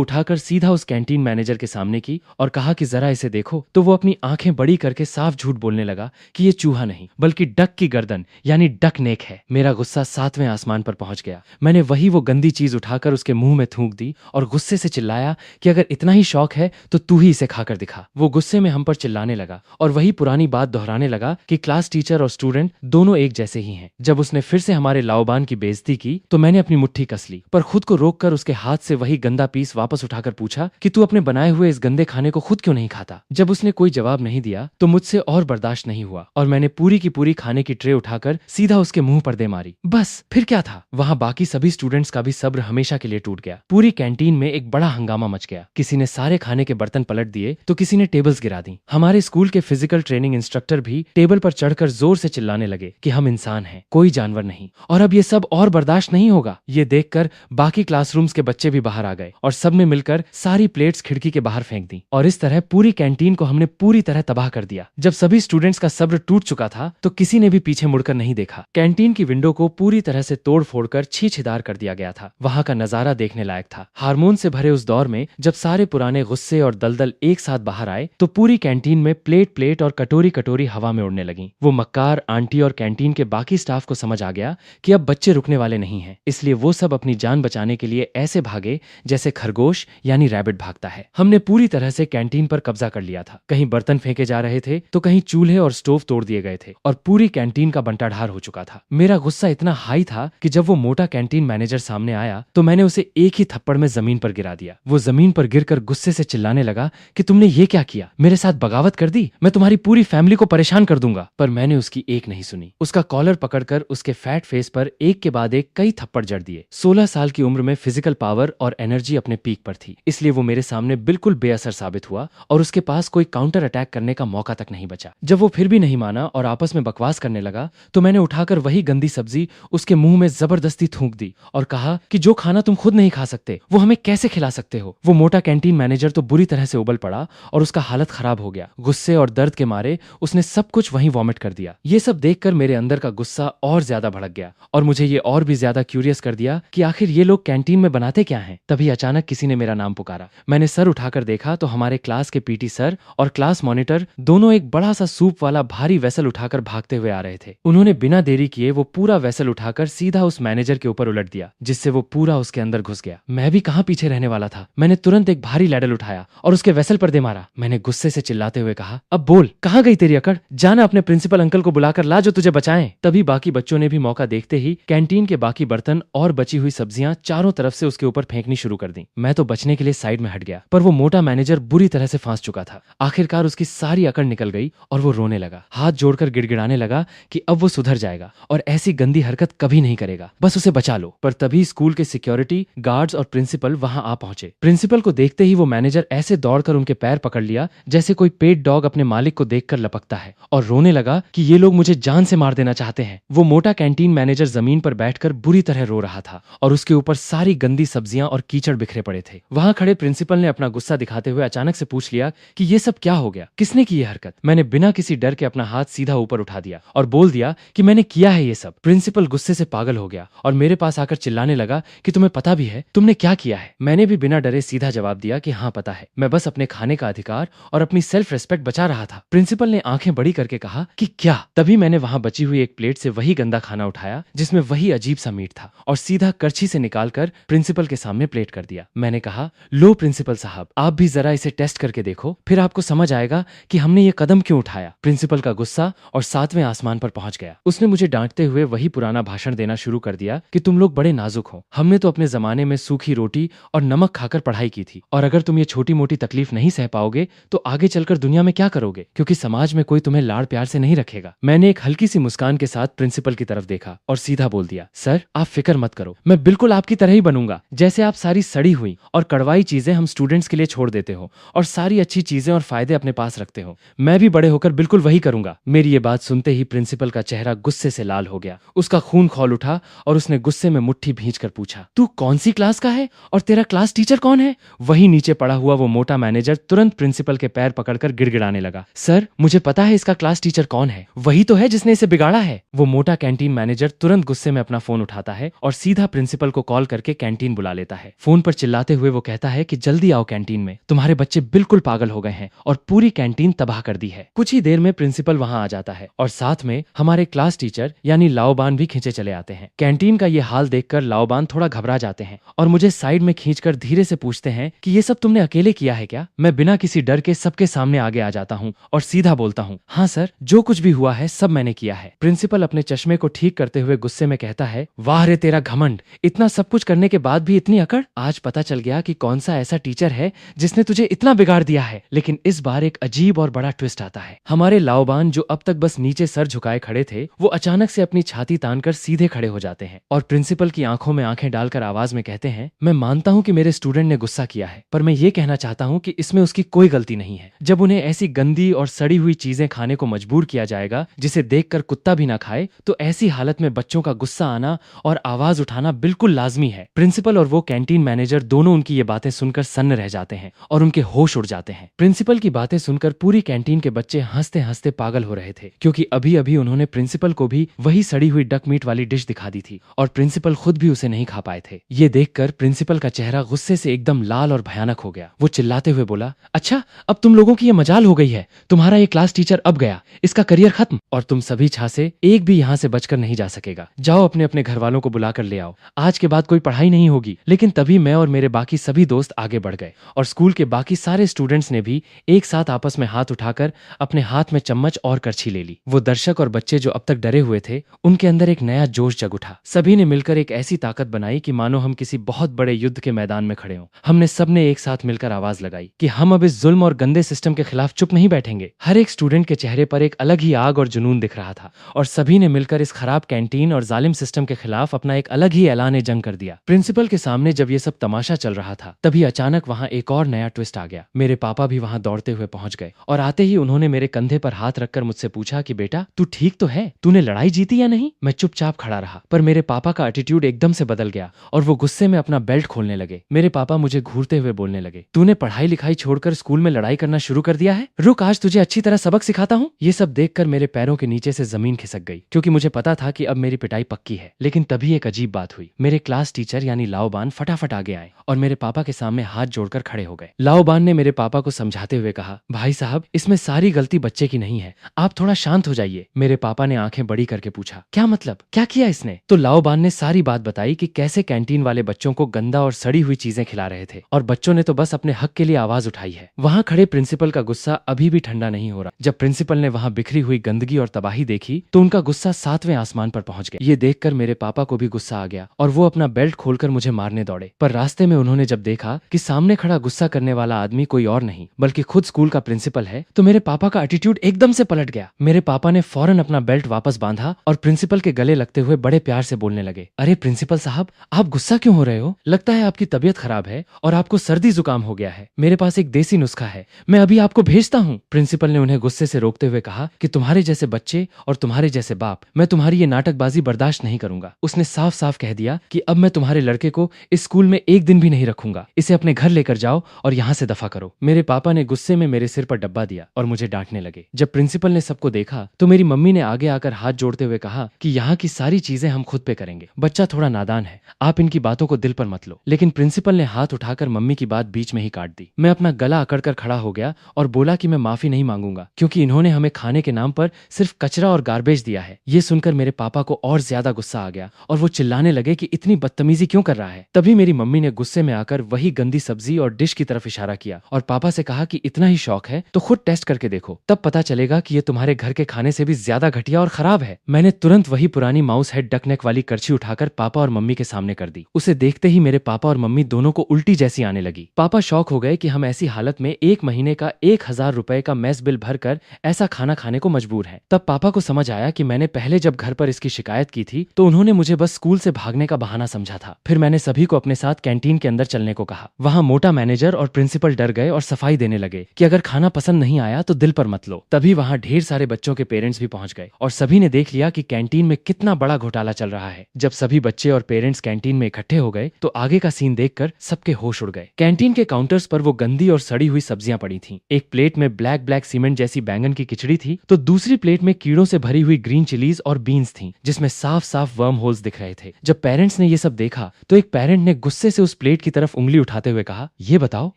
उठाकर सीधा उस कैंटीन मैनेजर के सामने की और कहा कि जरा इसे देखो। तो वो अपनी आंखें बड़ी करके साफ झूठ बोलने लगा कि ये चूहा नहीं बल्कि डक की गर्दन यानी डक नेक है। मेरा गुस्सा 7वें आसमान पर पहुंच गया। मैंने वही वो गंदी चीज उठाकर उसके मुंह में थूक दी और गुस्से से चिल्लाया कि अगर इतना ही शौक है तो तू ही इसे खाकर दिखा। वो गुस्से में हम पर चिल्लाने लगा और वही पुरानी बात दोहराने लगा कि क्लास टीचर और स्टूडेंट दोनों एक जैसे ही हैं। जब उसने फिर से हमारे लाओबान की बेइज्जती की तो मैंने अपनी मुट्ठी कस ली, पर खुद को रोककर उसके हाथ से वही गंदा पीस वापस उठाकर पूछा कि तू अपने बनाए हुए इस गंदे खाने को खुद क्यों नहीं खाता? जब उसने कोई जवाब नहीं दिया तो मुझसे और बर्दाश्त नहीं हुआ और मैंने पूरी की पूरी खाने की ट्रे उठाकर सीधा उसके मुंह पर दे मारी। बस फिर क्या था, वहां बाकी सभी स्टूडेंट्स का भी सब्र हमेशा के लिए टूट गया। पूरी कैंटीन में एक बड़ा हंगामा मच गया। किसी ने सारे खाने के बर्तन पलट दिए तो किसी ने टेबल्स गिरा दी। हमारे स्कूल के फिजिकल ट्रेनिंग इंस्ट्रक्टर भी टेबल पर चढ़कर जोर से चिल्लाने लगे कि हम इंसान हैं, कोई जानवर नहीं, और अब ये सब और बर्दाश्त नहीं होगा। ये देखकर बाकी क्लासरूम्स के बच्चे भी बाहर आ गए और सबने मिलकर सारी प्लेट्स खिड़की के बाहर फेंक दी और इस तरह पूरी कैंटीन को हमने पूरी तरह तबाह कर दिया। जब सभी स्टूडेंट्स का सब्र टूट चुका था तो किसी ने भी पीछे मुड़कर नहीं देखा। कैंटीन की विंडो को पूरी तरह से तोड़ फोड़ कर छीछिदार कर दिया गया था। वहां का नजारा देखने लायक था। हार्मोन से भरे उस दौर में जब सारे पुराने गुस्से और दलदल एक साथ बाहर आए तो पूरी कैंटीन में प्लेट प्लेट और कटोरी कटोरी हवा में उड़ने लगी। वो मक्कार, आंटी और कैंटीन के बाकी स्टाफ को समझ आ गया कि अब बच्चे रुकने वाले नहीं हैं, इसलिए वो सब अपनी जान बचाने के लिए ऐसे भागे जैसे खरगोश यानी रैबिट भागता है। हमने पूरी तरह से कैंटीन पर कब्जा कर लिया था। कहीं बर्तन फेंके जा रहे थे तो कहीं चूल्हे और स्टोव तोड़ दिए गए थे और पूरी कैंटीन का बंटाढार हो चुका था। मेरा गुस्सा इतना हाई था कि जब वो मोटा कैंटीन मैनेजर सामने आया तो मैंने उसे एक ही थप्पड़ में जमीन पर गिरा दिया। वो जमीन पर गिरकर गुस्से से चिल्लाने लगा कि तुमने ये क्या किया, मेरे साथ बगावत कर दी, मैं तुम्हारी पूरी फैमिली को परेशान कर दूंगा। पर मैंने उसकी एक नहीं सुनी। उसका कॉलर पकड़कर उसके फैट फेस पर एक के बाद एक कई थप्पड़ जड़ दिए। 16 साल की उम्र में फिजिकल पावर और एनर्जी अपने पीक पर थी, इसलिए वो मेरे सामने बिल्कुल बेअसर साबित हुआ और उसके पास कोई काउंटर अटैक करने का मौका तक नहीं बचा। जब वो फिर भी नहीं माना और आपस में बकवास करने लगा तो मैंने उठाकर वही गंदी सब्जी उसके मुंह में जबरदस्ती थूक दी और कहा कि जो खाना तुम खुद नहीं खा सकते वो हमें कैसे खिला सकते हो। वो मोटा कैंटीन मैनेजर तो बुरी तरह से उबल पड़ा और उसका हालत खराब हो गया। गुस्से और दर्द के मारे उसने सब कुछ वहीं वॉमिट कर दिया। ये सब देखकर मेरे अंदर का गुस्सा और ज्यादा भड़क गया और मुझे ये और भी ज्यादा क्यूरियस कर दिया कि आखिर ये लोग कैंटीन में बनाते क्या हैं। तभी अचानक किसी ने मेरा नाम पुकारा। मैंने सर उठाकर देखा तो हमारे क्लास के पीटी सर और क्लास मॉनिटर दोनों एक बड़ा सा सूप वाला भारी वेसल उठाकर भागते हुए आ रहे थे। उन्होंने बिना देरी किए वो पूरा वेसल उठाकर सीधा उस मैनेजर के ऊपर उलट दिया, जिससे वो पूरा उसके अंदर घुस गया। मैं भी कहाँ पीछे रहने वाला था। मैंने तुरंत एक भारी लैडल उठाया और उसके वेसल पर दे मारा। मैंने गुस्से से चिल्लाते हुए कहा, अब बोल, कहाँ गई तेरी अकड़? जाना अपने प्रिंसिपल अंकल को बुलाकर ला जो तुझे बचाएं। तभी बाकी बच्चों ने भी मौका देखते ही कैंटीन के बाकी बर्तन और बची हुई सब्जियां चारों तरफ से उसके ऊपर फेंकनी शुरू कर दी। मैं तो बचने के लिए साइड में हट गया, पर वो मोटा मैनेजर बुरी तरह से फांस चुका था। आखिरकार उसकी सारी अकड़ निकल गई और वो रोने लगा, हाथ जोड़कर गिड़गिड़ाने लगा कि अब वो सुधर जाएगा और ऐसी गंदी हरकत कभी नहीं करेगा, बस उसे बचा लो। पर तभी स्कूल के सिक्योरिटी गार्ड्स और प्रिंसिपल वहां आ पहुंचे। प्रिंसिपल को देखते ही वो मैनेजर ऐसे दौड़कर उनके पैर पकड़ लिया जैसे कोई पेट डॉग अपने मालिक को देखकर लपकता है और रोने लगा कि ये लोग मुझे जान से मार देना चाहते हैं। वो मोटा कैंटीन मैनेजर जमीन पर बैठकर बुरी तरह रो रहा था और उसके ऊपर सारी गंदी सब्जियां और कीचड़ बिखरे पड़े थे। वहां खड़े प्रिंसिपल ने अपना गुस्सा दिखाते हुए अचानक से पूछ लिया कि ये सब क्या हो गया, किसने की ये हरकत? मैंने बिना किसी डर के अपना हाथ सीधा ऊपर उठा दिया और बोल दिया कि मैंने किया है ये सब। प्रिंसिपल गुस्से से पागल हो गया और मेरे पास आकर चिल्लाने लगा कि तुम्हें पता भी है तुमने क्या किया है? मैंने भी बिना डरे सीधा जवाब दिया कि हाँ पता है, मैं बस अपने खाने का अधिकार और अपनी सेल्फ रिस्पेक्ट बचा रहा था। प्रिंसिपल ने आंखें बड़ी करके कहा कि क्या? तभी मैंने वहां बची हुई एक प्लेट से वही गंदा खाना उठाया जिसमें वही अजीब सा मीट था और सीधा करछी से निकालकर प्रिंसिपल के सामने प्लेट कर दिया। मैंने कहा, लो प्रिंसिपल साहब, आप भी जरा इसे टेस्ट करके देखो, फिर आपको समझ आएगा कि हमने ये कदम क्यों उठाया। प्रिंसिपल का गुस्सा और 7वें आसमान पर पहुंच गया। उसने मुझे डांटते हुए वही पुराना भाषण देना शुरू कर दिया कि तुम लोग बड़े नाजुक हो, हमने तो अपने जमाने में सूखी रोटी और नमक खाकर पढ़ाई की थी, और अगर तुम ये छोटी मोटी तकलीफ नहीं सह पाओगे तो आगे चलकर दुनिया में क्या करोगे, क्योंकि समाज में कोई तुम्हें लाड़ प्यार से नहीं रखेगा। मैंने एक हल्की सी मुस्कान के साथ प्रिंसिपल की तरफ देखा और सीधा बोल दिया, दिया, सर आप फिक्र मत करो, मैं बिल्कुल आपकी तरह ही बनूंगा। जैसे आप सारी सड़ी हुई और कड़वाई चीजें हम स्टूडेंट्स के लिए छोड़ देते हो और सारी अच्छी चीजें और फायदे अपने पास रखते हो, मैं भी बड़े होकर बिल्कुल वही करूंगा। मेरी ये बात सुनते ही प्रिंसिपल का चेहरा गुस्से से लाल हो गया, उसका खून खौल उठा और उसने गुस्से में मुट्ठी भींचकर पूछा, तू कौन सी क्लास का है और तेरा क्लास टीचर कौन है? वही नीचे पड़ा हुआ वो मोटा मैनेजर तुरंत प्रिंसिपल के पैर पकड़कर गिड़गिड़ाने लगा, सर मुझे पता है इसका क्लास टीचर कौन है, वही तो है जिसने इसे बिगाड़ा है। वो मोटा कैंटीन मैनेजर तुरंत गुस्से में अपना फोन उठाता है और सीधा प्रिंसिपल को कॉल करके कैंटीन बुला लेता है। फोन पर चिल्लाते हुए वो कहता है कि जल्दी आओ कैंटीन में, तुम्हारे बच्चे बिल्कुल पागल हो गए हैं और पूरी कैंटीन तबाह कर दी है। कुछ ही देर में प्रिंसिपल वहां आ जाता है और साथ में हमारे क्लास टीचर यानी लाओबान भी खींचे चले आते हैं। कैंटीन का ये हाल देखकर लाओबान थोड़ा घबरा जाते हैं और मुझे साइड में खींचकर धीरे से पूछते हैं कि ये सब तुमने अकेले किया है क्या? मैं बिना किसी डर के सबके सामने आगे आ जाता हूँ और सीधा बोलता हूँ, हाँ सर, जो कुछ भी हुआ है सब मैंने किया है। प्रिंसिपल अपने चश्मे को ठीक करते हुए गुस्से में कहता है, वाह रे तेरा घमंड, इतना सब कुछ करने के बाद भी इतनी अकड़। आज पता चल गया कि कौन सा ऐसा टीचर है जिसने तुझे इतना बिगाड़ दिया है। लेकिन इस बार एक अजीब और बड़ा ट्विस्ट आता है। हमारे लाओबान जो अब तक बस नीचे सर झुकाए खड़े थे, वो अचानक से अपनी छाती तानकर सीधे खड़े हो जाते हैं और प्रिंसिपल की आंखों में आंखें डालकर आवाज में कहते हैं, मैं मानता हूँ कि मेरे स्टूडेंट ने गुस्सा किया है, पर मैं ये कहना चाहता हूँ कि इसमें उसकी कोई गलती नहीं है। जब उन्हें ऐसी गंदी और सड़ी हुई चीजें खाने को मजबूर किया जाएगा जिसे देखकर कुत्ता भी ना खाए, तो ऐसी हालत में बच्चों का गुस्सा आना और आवाज उठाना बिल्कुल लाजमी है। प्रिंसिपल और वो कैंटीन मैनेजर दोनों उनकी ये बातें सुनकर सन्न रह जाते हैं और उनके होश उड़ जाते हैं। प्रिंसिपल की बातें सुनकर पूरी कैंटीन के बच्चे हंसते हंसते पागल हो रहे थे, क्योंकि अभी अभी उन्होंने प्रिंसिपल को भी वही सड़ी हुई डक मीट वाली डिश दिखा दी थी और प्रिंसिपल खुद भी उसे नहीं खा पाए थे। ये देखकर प्रिंसिपल का चेहरा गुस्से से एकदम लाल और भयानक हो गया। वो चिल्लाते हुए बोला, अच्छा अब तुम लोगों की ये मजाल हो गई है, तुम्हारा ये क्लास टीचर अब गया, इसका करियर खत्म और तुम सभी छासे एक भी यहाँ से बचकर नहीं जा सकेगा। जाओ अपने अपने घर वालों को बुलाकर ले आओ, आज के बाद कोई पढ़ाई नहीं होगी। लेकिन तभी मैं और मेरे बाकी सभी दोस्त आगे बढ़ गए और स्कूल के बाकी सारे स्टूडेंट्स ने भी एक साथ आपस में हाथ उठाकर अपने हाथ में चम्मच और करछी ले ली। वो दर्शक और बच्चे जो अब तक डरे हुए थे, उनके अंदर एक नया जोश जग उठा। सभी ने मिलकर एक ऐसी ताकत बनाई कि मानो हम किसी बहुत बड़े युद्ध के मैदान में खड़े हों। हमने सबने एक साथ मिलकर आवाज लगाई कि हम अब इस जुल्म और गंदे सिस्टम के खिलाफ चुप नहीं बैठेंगे। हर एक स्टूडेंट के चेहरे पर एक अलग ही आग और जुनून दिख रहा था और सभी ने मिलकर इस खराब कैंटीन और जालिम सिस्टम के खिलाफ अपना एक अलग ही ऐलान जंग कर दिया। प्रिंसिपल के सामने जब ये सब तमाशा चल रहा था, तभी अचानक वहाँ एक और नया ट्विस्ट आ गया। मेरे पापा भी वहाँ दौड़ते हुए पहुंच गए और आते ही उन्होंने मेरे कंधे पर हाथ रखकर मुझसे पूछा कि बेटा तू ठीक तो है, तूने लड़ाई जीती या नहीं? मैं चुपचाप खड़ा रहा, पर मेरे पापा का एटीट्यूड एकदम से बदल गया और वो गुस्से में अपना बेल्ट खोलने लगे। मेरे पापा मुझे घूरते हुए बोलने लगे, तूने पढ़ाई लिखाई छोड़कर स्कूल में लड़ाई करना शुरू कर दिया है? रुक, आज तुझे अच्छी तरह सबक सिखाता हूँ। ये सब देखकर मेरे पैरों के नीचे से जमीन खिसक गई, क्योंकि मुझे पता था कि अब मेरी पिटाई पक्की है। लेकिन तभी एक अजीब बात हुई। मेरे क्लास टीचर यानी लाओबान फटाफट आगे आए और मेरे पापा के सामने हाथ जोड़कर खड़े हो गए। लाओबान ने मेरे पापा को समझाते हुए कहा, भाई साहब इसमें सारी गलती बच्चे की नहीं है, आप थोड़ा शांत हो जाइए। मेरे पापा ने आंखें बड़ी करके पूछा, क्या मतलब, क्या किया इसने? तो लाओबान ने सारी बात बताई कि कैसे कैंटीन वाले बच्चों को गंदा और सड़ी हुई चीजें खिला रहे थे और बच्चों ने तो बस अपने हक के लिए आवाज उठाई है। वहाँ खड़े प्रिंसिपल का गुस्सा अभी भी ठंडा नहीं हो रहा। जब प्रिंसिपल ने वहाँ बिखरी हुई गंदगी और तबाही देखी तो उनका गुस्सा 7वें आसमान पर पहुंच गया। ये देखकर मेरे पापा को भी गुस्सा आ गया और वो अपना बेल्ट खोलकर मुझे मारने दौड़े। पर रास्ते में उन्होंने जब देखा कि सामने खड़ा गुस्सा करने वाला आदमी कोई और नहीं बल्कि खुद स्कूल का प्रिंसिपल है, तो मेरे पापा का एटीट्यूड एकदम से पलट गया। मेरे पापा ने फौरन अपना बेल्ट वापस बांधा और प्रिंसिपल के गले लगते हुए बड़े प्यार से बोलने लगे, अरे प्रिंसिपल साहब, आप गुस्सा क्यों हो रहे हो? लगता है आपकी तबीयत खराब है और आपको सर्दी जुकाम हो गया है। मेरे पास एक देसी नुस्खा है, मैं अभी आपको भेजता हूँ। प्रिंसिपल ने उन्हें गुस्से से रोकते हुए कहा कि तुम्हारे जैसे बच्चे और तुम्हारे जैसे बाप, मैं तुम्हारी ये नाटकबाजी बर्दाश्त नहीं करूंगा। उसने साफ साफ कह दिया कि अब मैं तुम्हारे लड़के को इस स्कूल में एक दिन भी नहीं रखूंगा, इसे अपने घर लेकर जाओ और यहाँ से दफा करो। मेरे पापा ने गुस्से में मेरे सिर पर डब्बा दिया और मुझे डांटने लगे। जब प्रिंसिपल ने सबको देखा तो मेरी मम्मी ने आगे आकर हाथ जोड़ते हुए कहा कि यहाँ की सारी चीजें हम खुद पे करेंगे, बच्चा थोड़ा नादान है, आप इनकी बातों को दिल पर मत लो। लेकिन प्रिंसिपल ने हाथ उठाकर मम्मी की बात बीच में ही काट दी। मैं अपना गला अकड़कर खड़ा हो गया और बोला कि मैं माफी नहीं मांगूंगा, क्योंकि इन्होंने हमें खाने के नाम पर सिर्फ कचरा और गार्बेज दिया है। ये सुनकर मेरे पापा को और ज्यादा गुस्सा आ गया और वो चिल्लाने लगे कि इतनी बदतमीजी क्यों कर रहा है। तभी मेरी मम्मी ने गुस्से में आकर वही गंदी सब्जी और डिश की तरफ इशारा किया और पापा से कहा कि इतना ही शौक है तो खुद टेस्ट करके देखो, तब पता चलेगा कि ये तुम्हारे घर के खाने से भी ज्यादा घटिया और खराब है। मैंने तुरंत वही पुरानी माउस हेड डकनेक वाली करछी उठाकर पापा और मम्मी के सामने कर दी। उसे देखते ही मेरे पापा और मम्मी दोनों को उल्टी जैसी आने लगी। पापा शौक हो गए कि हम ऐसी हालत में 1 महीने का 1000 रुपए का मेस बिल भरकर ऐसा खाना खाने को मजबूर है। तब पापा को समझ आया कि मैंने पहले जब घर पर इसकी शिकायत की थी थी तो उन्होंने मुझे बस स्कूल से भागने का बहाना समझा था। फिर मैंने सभी को अपने साथ कैंटीन के अंदर चलने को कहा। वहाँ मोटा मैनेजर और प्रिंसिपल डर गए और सफाई देने लगे कि अगर खाना पसंद नहीं आया तो दिल पर मत लो। तभी वहाँ ढेर सारे बच्चों के पेरेंट्स भी पहुंच गए और सभी ने देख लिया कि कैंटीन में कितना बड़ा घोटाला चल रहा है। जब सभी बच्चे और पेरेंट्स कैंटीन में इकट्ठे हो गए तो आगे का सीन देखकर सबके होश उड़ गए। कैंटीन के काउंटर्स पर वो गंदी और सड़ी हुई सब्जियां पड़ी थीं। एक प्लेट में ब्लैक ब्लैक सीमेंट जैसी बैंगन की खिचड़ी थी तो दूसरी प्लेट में कीड़ों से भरी हुई ग्रीन चिलीज और बीन्स थीं, जिसमें साफ साफ वर्म होल्स दिख रहे थे। जब पेरेंट्स ने ये सब देखा तो एक पेरेंट ने गुस्से से उस प्लेट की तरफ उंगली उठाते हुए कहा, ये बताओ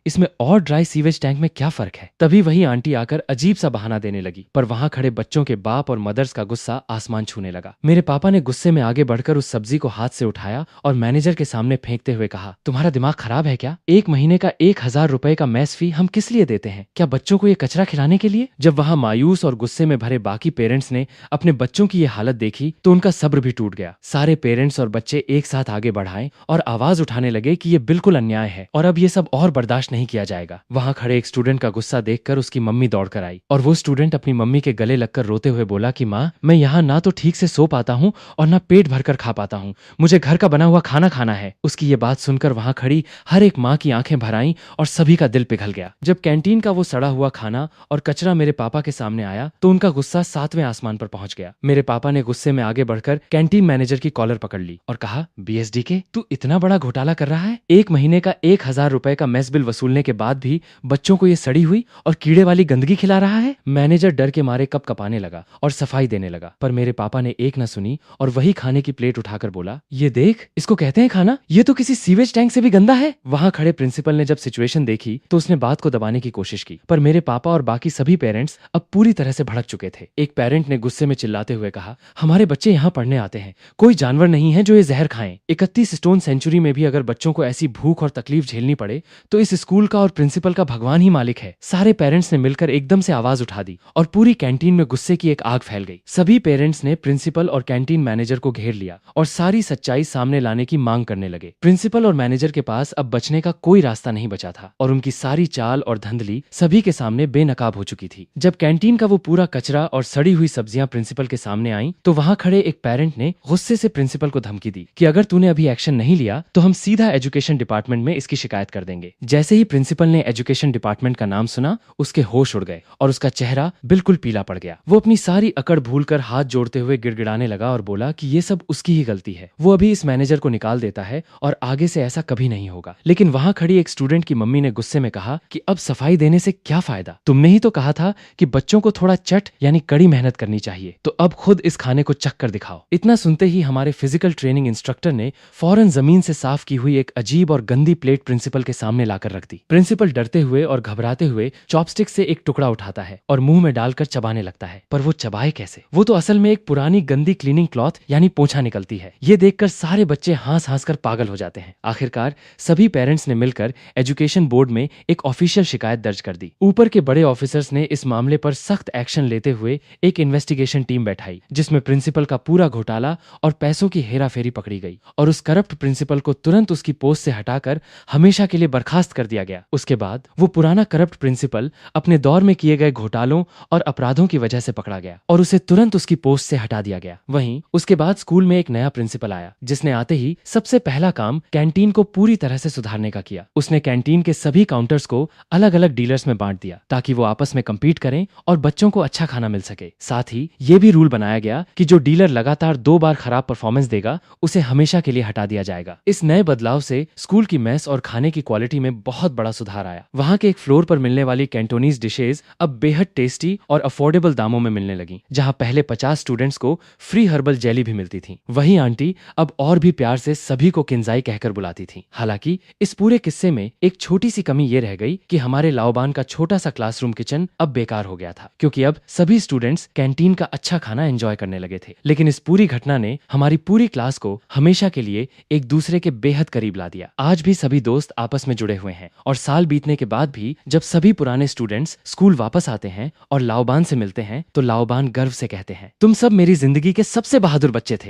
इसमें और ड्राई सीवेज टैंक में क्या फर्क है। तभी वही आंटी आकर अजीब सा बहाना देने लगी, पर वहां खड़े बच्चों के बाप और मदर्स का गुस्सा आसमान छूने लगा। मेरे पापा ने गुस्से में आगे बढ़कर उस सब्जी को हाथ से उठाया और मैनेजर के सामने फेंकते हुए कहा, तुम्हारा दिमाग खराब है क्या? एक महीने का 1,000 रुपए का मेस फी हम किस लिए देते हैं? क्या बच्चों को ये कचरा खिलाने के लिए? जब वहां मायूस और गुस्से में भरे बाकी पेरेंट्स ने अपने बच्चों की ये हालत देखी तो उनका सब्र भी टूट गया। सारे पेरेंट्स और बच्चे एक साथ आगे बढ़ाए और आवाज उठाने लगे कि ये बिल्कुल अन्याय है और अब ये सब और बर्दाश्त नहीं किया जाएगा। वहां खड़े एक स्टूडेंट का गुस्सा देखकर उसकी मम्मी दौड़कर आई और वो स्टूडेंट अपनी मम्मी के गले लगकर रोते हुए बोला कि माँ, मैं यहाँ ना तो ठीक से सो पाता हूँ और ना पेट भरकर खा पाता हूँ, मुझे घर का बना हुआ खाना खाना है। उसकी ये बात सुनकर वहां खड़ी हर एक माँ की आंखें भर आईं और सभी का दिल पिघल गया। जब कैंटीन का वो सड़ा हुआ खाना और कचरा मेरे पापा के सामने आया तो उनका गुस्सा 7वें आसमान पर पहुंच गया। मेरे पापा ने गुस्से में आगे बढ़कर कैंटीन मैनेजर की कॉलर पकड़ ली और कहा, BSDK, तू इतना बड़ा घोटाला कर रहा है? एक महीने का 1,000 रुपए का मेस बिल वसूलने के बाद भी बच्चों को ये सड़ी हुई और कीड़े वाली गंदगी खिला रहा है। मैनेजर डर के मारे कप कपाने लगा और सफाई देने लगा, पर मेरे पापा ने एक न सुनी और वही खाने की प्लेट उठाकर बोला, ये देख, इसको कहते हैं खाना? ये तो किसी सीवेज टैंक से भी गंदा है। वहां खड़े प्रिंसिपल ने जब सिचुएशन देखी तो उसने बात को दबाने की कोशिश की, पर मेरे पापा और बाकी सभी पेरेंट्स अब पूरी तरह से भड़क चुके थे। एक पेरेंट ने गुस्से में चिल्लाते हुए कहा, हमारे बच्चे यहाँ पढ़ने आते हैं, कोई जानवर नहीं है जो ये जहर खाएं। 31 स्टोन सेंचुरी में भी अगर बच्चों को ऐसी भूख और तकलीफ झेलनी पड़े तो इस स्कूल का और प्रिंसिपल का भगवान ही मालिक है। सारे पेरेंट्स ने मिलकर एकदम से आवाज उठा दी और पूरी कैंटीन में गुस्से की एक आग फैल गई। सभी पेरेंट्स ने प्रिंसिपल और कैंटीन मैनेजर को घेर लिया और सारी सच्चाई सामने लाने की मांग करने लगे। प्रिंसिपल और मैनेजर के पास अब बचने का कोई रास्ता नहीं बचा था और उनकी सारी चाल और धंधली सभी के सामने बेनकाब हो चुकी थी। जब कैंटीन का वो पूरा कचरा और सड़ी हुई सब्जियां प्रिंसिपल के सामने आईं तो वहां खड़े एक पेरेंट ने गुस्से से प्रिंसिपल को धमकी दी कि अगर तूने अभी एक्शन नहीं लिया तो हम सीधा एजुकेशन डिपार्टमेंट में इसकी शिकायत कर देंगे। जैसे ही प्रिंसिपल ने एजुकेशन डिपार्टमेंट का नाम सुना उसके होश उड़ गए और उसका चेहरा बिल्कुल पीला पड़ गया। वो अपनी सारी अकड़ भूलकर हाथ जोड़ते हुए गिड़गिड़ाने लगा और बोला कि ये सब उसकी ही गलती है, वो अभी इस मैनेजर को निकाल देता है और आगे से ऐसा कभी नहीं होगा। लेकिन वहां खड़ी एक स्टूडेंट की मम्मी ने गुस्से में कहा कि अब सफाई देने से क्या फायदा, तुमने ही तो कहा था कि बच्चों को थोड़ा चट यानी कड़ी मेहनत करनी चाहिए, तो अब खुद इस खाने को चख कर दिखाओ। इतना सुनते ही हमारे फिजिकल ट्रेनिंग इंस्ट्रक्टर ने फौरन जमीन से साफ की हुई एक अजीब और गंदी प्लेट प्रिंसिपल के सामने लाकर रख दी। प्रिंसिपल डरते हुए और घबराते हुए चॉपस्टिक से एक टुकड़ा उठाता है और मुंह में डालकर चबाने लगता है, पर वो चबाए कैसे? वो तो असल में एक पुरानी गंदी क्लीनिंग क्लॉथ यानी पोंछा निकलती है। ये देखकर सारे बच्चे हंस हंस कर पागल हो जाते हैं। आखिरकार सभी पेरेंट्स ने मिलकर एजुकेशन बोर्ड में एक ऑफिशियल शिकायत दर्ज कर दी। ऊपर के बड़े ऑफिसर्स ने इस मामले पर सख्त एक्शन लेते हुए एक इन्वेस्टिगेशन टीम बैठाई जिसमें प्रिंसिपल का पूरा घोटाला और पैसों की हेराफेरी पकड़ी गई और उस करप्ट प्रिंसिपल को तुरंत उसकी पोस्ट से हटाकर हमेशा के लिए बर्खास्त कर दिया गया। उसके बाद वो पुराना करप्ट प्रिंसिपल अपने दौर में किए गए घोटालों और अपराधों की वजह से पकड़ा गया और उसे तुरंत उसकी पोस्ट से हटा दिया गया। वहीं उसके बाद स्कूल में एक नया प्रिंसिपल आया जिसने आते ही सबसे पहला काम कैंटीन को पूरी तरह से सुधारने का किया। उसने कैंटीन के सभी काउंटर्स को अलग अलग डीलर्स में बांट दिया ताकि वो आपस में कम्पीट करें और बच्चों को अच्छा खाना मिल सके। साथ ही ये भी रूल बनाया गया कि जो डीलर लगातार 2 बार खराब परफॉर्मेंस देगा उसे हमेशा के लिए हटा दिया जाएगा। इस नए बदलाव से स्कूल की मेस और खाने की क्वालिटी में बहुत बड़ा सुधार आया। वहाँ के एक फ्लोर पर मिलने वाली कैंटोनीज डिशेज अब बेहद टेस्टी और अफोर्डेबल दामों में मिलने लगी। जहाँ पहले 50 स्टूडेंट्स को फ्री हर्बल जेली भी मिलती थी, वहीं आंटी अब और भी प्यार से सभी को किंजाई कहकर बुलाती थी। हालांकि इस पूरे किस्से में एक छोटी सी कमी ये रह गई कि हमारे लाओबान का छोटा सा क्लासरूम किचन अब बेकार हो गया था, क्योंकि अब सभी स्टूडेंट्स कैंटीन का अच्छा खाना एंजॉय करने लगे थे। लेकिन इस पूरी घटना ने हमारी पूरी क्लास को हमेशा के लिए एक दूसरे के बेहद करीब ला दिया। आज भी सभी दोस्त आपस में जुड़े हुए हैं और साल बीतने के बाद भी जब सभी पुराने स्टूडेंट्स स्कूल वापस आते हैं और लाओबान से मिलते हैं तो लाओबान गर्व से कहते हैं, तुम सब मेरी जिंदगी के सबसे बहादुर बच्चे थे।